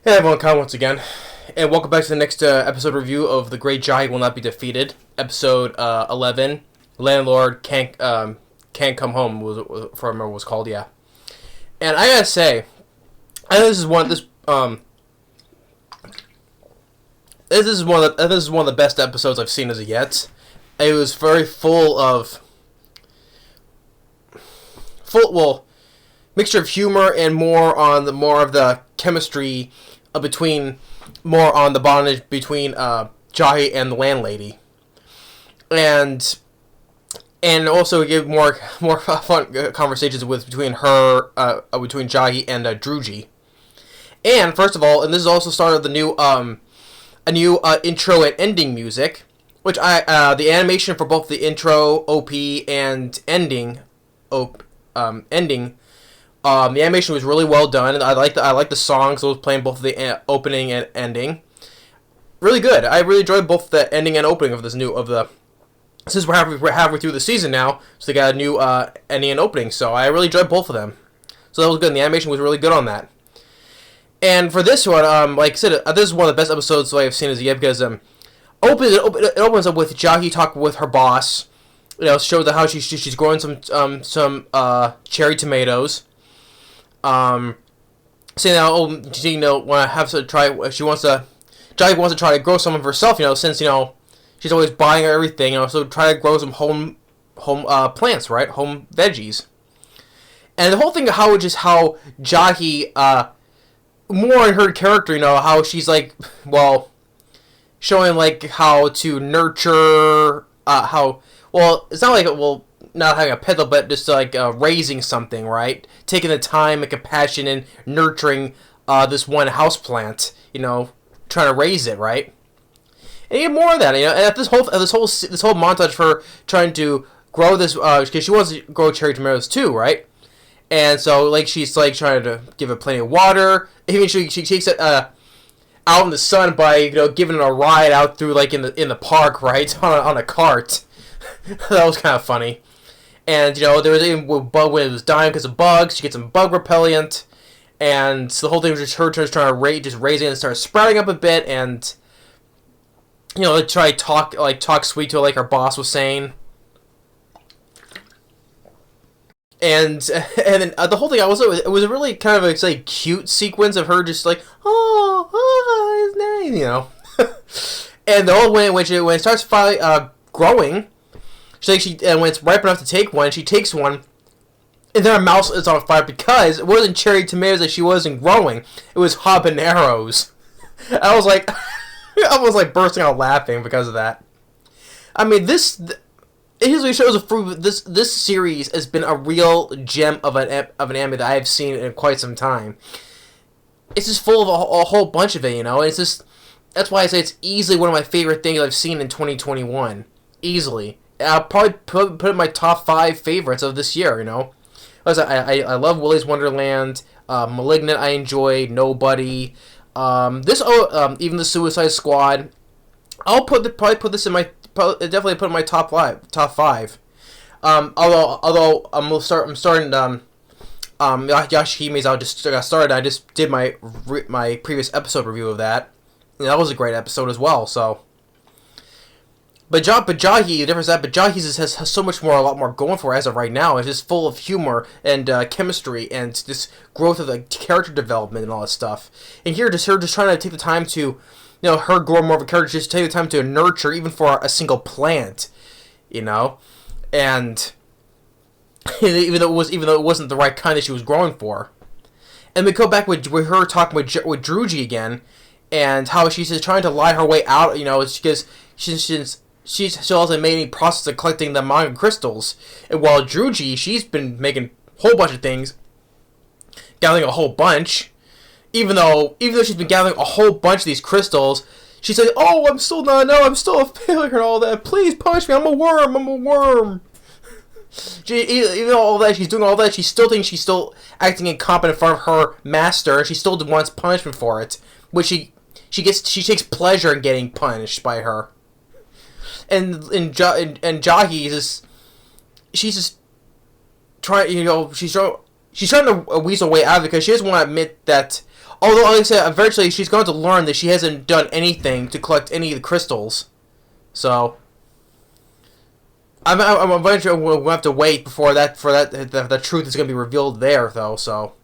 Hey everyone, Kyle once again, and welcome back to the next episode review of The Great Jahy Will Not Be Defeated, episode 11. Landlord can't come home was if I remember what it was called, yeah. And I gotta say, I think this is one of the best episodes I've seen as of yet. It was very mixture of humor and more of the chemistry more on the bondage between Jahy and the landlady, and also give more fun conversations between Jahy and Druji. And first of all, and this is also started the new intro and ending music, which the animation for both the intro OP and ending the animation was really well done, and I like the songs that was playing both the opening and ending. Really good. I really enjoyed both the ending and opening of Since we're halfway through the season now, so they got a new ending and opening. So I really enjoyed both of them. So that was good. And the animation was really good on that. And for this one, like I said, this is one of the best episodes I've seen as yet because it opens up with Jahy talking with her boss. Shows how she's growing some cherry tomatoes. Saying that want to have to try. Jahy wants to try to grow some of herself. Since she's always buying everything. So try to grow some home plants, right? Home veggies. And the whole thing of how Jahy more in her character. How she's showing how to nurture it's not not having a pet though, but just raising something, right? Taking the time and compassion and nurturing this one houseplant, trying to raise it, right? And you get more of that, and this whole montage for trying to grow this, because she wants to grow cherry tomatoes too, right? And so she's trying to give it plenty of water. Even she takes it out in the sun by giving it a ride out through in the park, right, on a cart. That was kind of funny. And, there was even when it was dying because of bugs, she gets some bug repellent. And so the whole thing was just her trying to raise it and start sprouting up a bit. And, try to talk sweet to her like her boss was saying. And then the whole thing, it was a really kind of a cute sequence of her just oh, it's nice, And the whole when it starts finally growing, and when it's ripe enough to take one, she takes one, and then her mouth is on fire because it wasn't cherry tomatoes that she wasn't growing; it was habaneros. I was bursting out laughing because of that. I mean, it usually shows this series has been a real gem of an anime that I have seen in quite some time. It's just full of a whole bunch of it, And it's just that's why I say it's easily one of my favorite things I've seen in 2021. Easily. I'll probably put it in my top 5 favorites of this year, I love Willy's Wonderland, Malignant I enjoyed, Nobody, even the Suicide Squad. I'll definitely put it in my top 5. Although I'm starting Yashihime's I just got started. I just did my previous episode review of that. And that was a great episode as well, so. But Jahy, the difference is that Jahy has so much more, a lot more going for it as of right now. It's just full of humor and chemistry and this growth of the character development and all that stuff. And here, her just trying to take the time to, her grow more of a character, just take the time to nurture even for a single plant, and even though it wasn't the right kind that she was growing for. And we go back with her talking with Druji again, and how she's just trying to lie her way out. It's because she hasn't made any process of collecting the manga crystals. And while Druji, she's been making a whole bunch of things, gathering a whole bunch. Even though she's been gathering a whole bunch of these crystals, she says, "Oh, I'm still a failure and all that. Please punish me. I'm a worm." Even though all that she's doing all that, she still thinks she's still acting incompetent in front of her master, and she still wants punishment for it, which she takes pleasure in getting punished by her. And Jahy she's just trying, she's trying to weasel her way out of it because she doesn't want to admit that Although, like I said, eventually she's going to learn that she hasn't done anything to collect any of the crystals. So, I'm eventually we'll have to wait before the truth is going to be revealed there, though. So,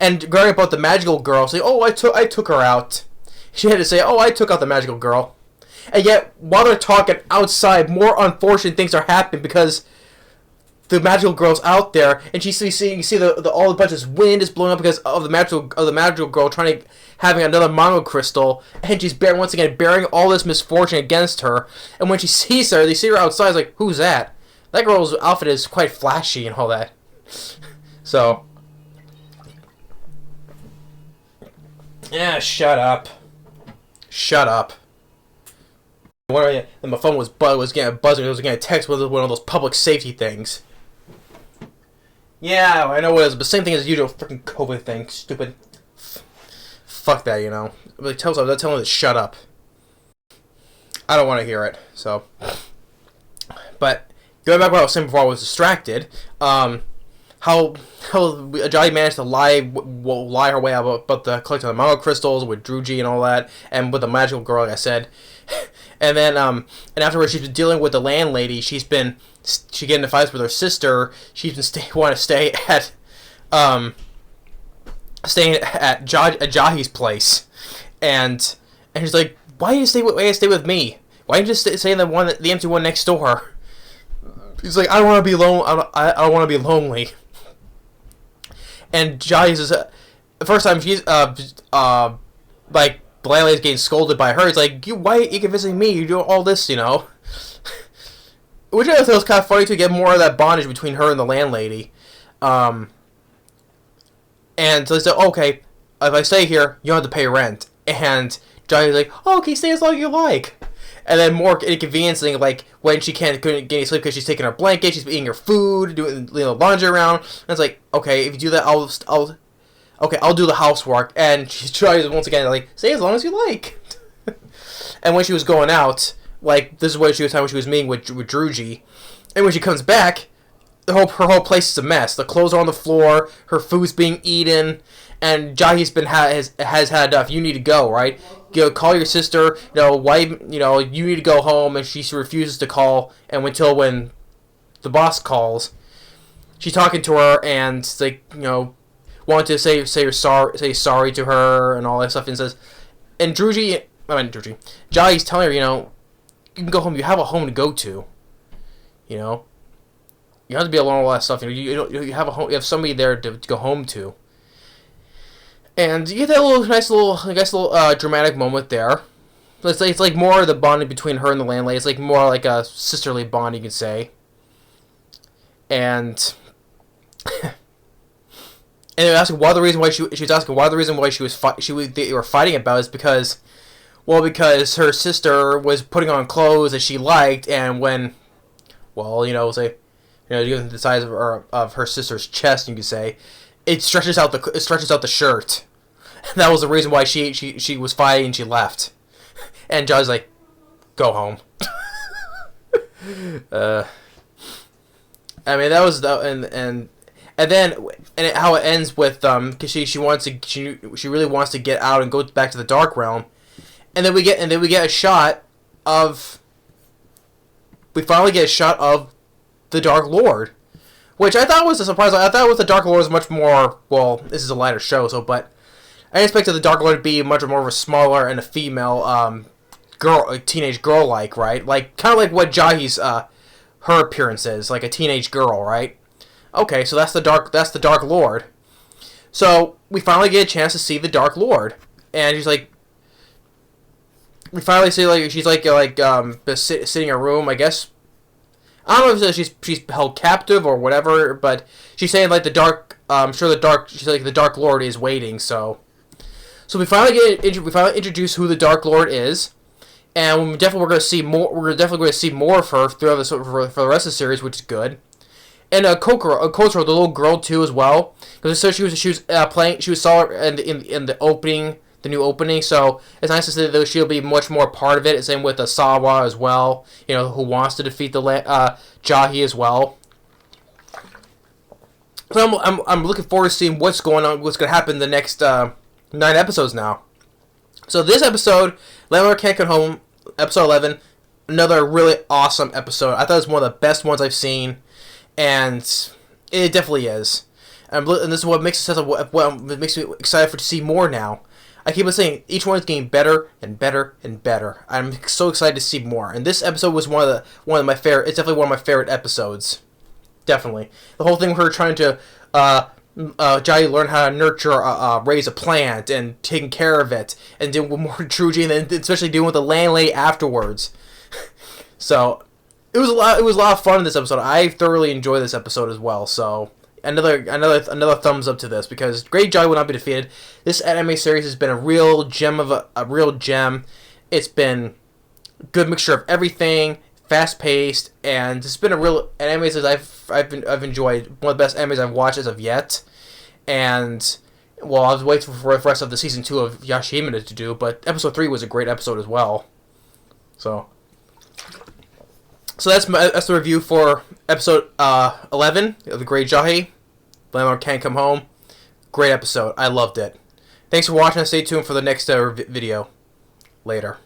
and regarding about the magical girl, say, oh, I took her out. She had to say, oh, I took out the magical girl. And yet, while they're talking outside, more unfortunate things are happening because the magical girl's out there, and you see all the bunch of wind is blowing up because of the magical girl having another mono crystal, and she's once again bearing all this misfortune against her. And when she sees her, they see her outside. It's like, who's that? That girl's outfit is quite flashy and all that. So, yeah, shut up. And my phone was getting buzzing. It was getting a text with one of those public safety things. Yeah, I know what it is, but same thing as the usual freaking COVID thing. Stupid. Fuck that, you know. Like, tell them to shut up. I don't want to hear it. So, but going back to what I was saying before, I was distracted. How Jahy managed to lie her way out about the collecting the mono crystals with Jahy and all that, and with the magical girl, like I said. And then, and afterwards, she's been dealing with the landlady. She get into fights with her sister. She's been staying at Jahy's place, and she's like, "Why do you stay with me? Why don't you just stay in the empty one next door?" He's like, "I don't want to be alone. I don't want to be lonely." And Jahy says, the first time she's like. The landlady's getting scolded by her. It's like, why are you visiting me? You do all this, you know. Which I thought was kind of funny to get more of that bondage between her and the landlady. And so they said, okay, if I stay here, you don't have to pay rent. And Jahy's like, oh, okay, stay as long as you like. And then more inconveniencing, like when she couldn't get any sleep because she's taking her blanket, she's eating her food, doing laundry around. And it's like, okay, if you do that, I'll do the housework. And she tries once again, like, stay as long as you like. And when she was going out, like, this is what she was talking when she was meeting with Jahy. And when she comes back, her whole place is a mess. The clothes are on the floor, her food's being eaten, and Jahy's has had enough. You need to go, right? Call your sister, wife, you need to go home, and she refuses to call, and until when the boss calls, she's talking to her, and it's like, wanted to say sorry to her and all that stuff, and says, and Jahy's telling her, you can go home. You have a home to go to. You don't have to be alone with all that stuff. You have a home. You have somebody there to go home to. And you get that nice little dramatic moment there. It's like more of the bonding between her and the landlady. It's like more like a sisterly bond, you could say. And. And they were asking why the reason why they were fighting about is because her sister was putting on clothes that she liked, and when, given the size of her sister's chest, you could say, it stretches out the shirt. And that was the reason why she was fighting and she left. And Jahy's like, go home. I mean, that was and then how it ends with because she really wants to get out and go back to the Dark Realm, and then we get a shot of the Dark Lord, which I thought was a surprise. I thought the Dark Lord was much more, well, this is a lighter show, but I expected the Dark Lord to be much more of a smaller and a female teenage girl like, right? Like kind of like what Jahy's her appearance is, like a teenage girl, right? Okay, so that's the Dark Lord. So we finally get a chance to see the Dark Lord, and she's like, we finally see she's sitting in a room. I guess I don't know if she's held captive or whatever, but she's saying like she's like the Dark Lord is waiting. So we finally introduce who the Dark Lord is, and we're definitely going to see more. We're definitely going to see more of her throughout for the rest of the series, which is good. And Kotaro, the little girl too, as well, because she saw her in the opening, the new opening. So it's nice to see that she'll be much more part of it. Same with Sawa as well, who wants to defeat the Jahy as well. So I'm looking forward to seeing what's going to happen the next 9 episodes now. So this episode, Landlord Can't Come Home, episode 11, another really awesome episode. I thought it was one of the best ones I've seen, and it definitely is. And this is what makes it makes me excited to see more now. I keep on saying each one is getting better and better and better. I'm so excited to see more. And this episode was one of my favorite. It's definitely one of my favorite episodes. Definitely, the whole thing with her trying to Jahy learn how to nurture, raise a plant and taking care of it, and doing more Truji, and then especially dealing with the landlady afterwards. So it was a lot of fun in this episode. I thoroughly enjoyed this episode as well. So. Another thumbs up to this, because Great Jahy will not be defeated. This anime series has been a real gem of a real gem. It's been a good mixture of everything, fast paced, and it's been a real anime that I've enjoyed. One of the best animes I've watched as of yet. And well, I was waiting for the rest of the season 2 of Yashimina to do, but episode 3 was a great episode as well. So that's the review for episode 11 of the Great Jahy. Landlord Can't Come Home. Great episode. I loved it. Thanks for watching. Stay tuned for the next video. Later.